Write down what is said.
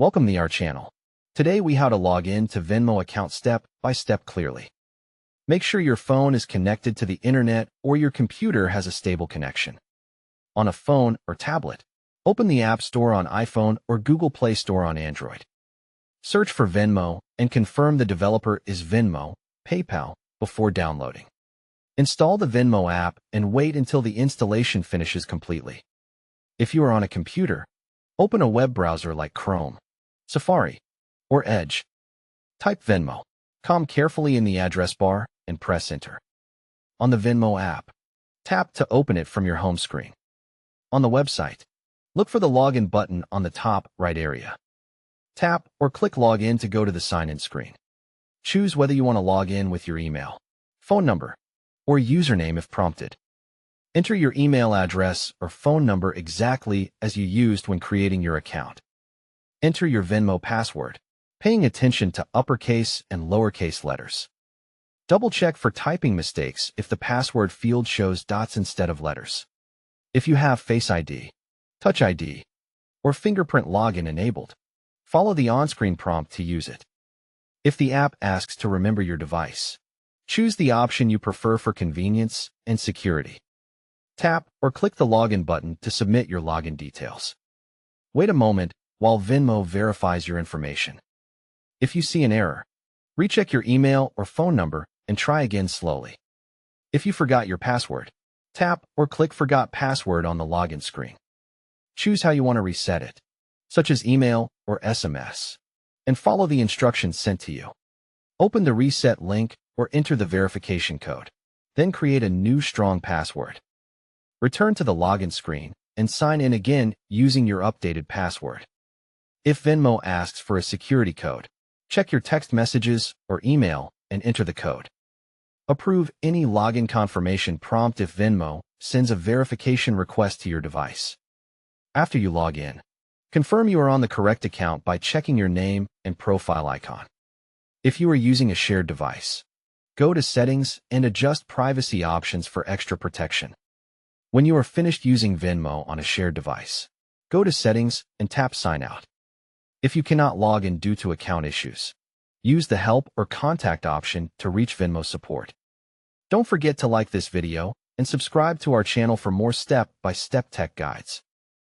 Welcome to our channel. Today we how to log in to Venmo account step by step clearly. Make sure your phone is connected to the internet or your computer has a stable connection. On a phone or tablet, open the App Store on iPhone or Google Play Store on Android. Search for Venmo and confirm the developer is Venmo, PayPal before downloading. Install the Venmo app and wait until the installation finishes completely. If you are on a computer, open a web browser like Chrome, Safari, or Edge. Type Venmo.com carefully in the address bar and press enter. On the Venmo app, tap to open it from your home screen. On the website, look for the login button on the top right area. Tap or click login to go to the sign-in screen. Choose whether you want to log in with your email, phone number, or username if prompted. Enter your email address or phone number exactly as you used when creating your account. Enter your Venmo password, paying attention to uppercase and lowercase letters. Double-check for typing mistakes if the password field shows dots instead of letters. If you have Face ID, Touch ID, or fingerprint login enabled, follow the on-screen prompt to use it. If the app asks to remember your device, choose the option you prefer for convenience and security. Tap or click the login button to submit your login details. Wait a moment while Venmo verifies your information. If you see an error, recheck your email or phone number and try again slowly. If you forgot your password, tap or click Forgot Password on the login screen. Choose how you want to reset it, such as email or SMS, and follow the instructions sent to you. Open the reset link or enter the verification code, then create a new strong password. Return to the login screen and sign in again using your updated password. If Venmo asks for a security code, check your text messages or email and enter the code. Approve any login confirmation prompt if Venmo sends a verification request to your device. After you log in, confirm you are on the correct account by checking your name and profile icon. If you are using a shared device, go to Settings and adjust privacy options for extra protection. When you are finished using Venmo on a shared device, go to Settings and tap Sign Out. If you cannot log in due to account issues, use the Help or Contact option to reach Venmo support. Don't forget to like this video and subscribe to our channel for more step-by-step tech guides.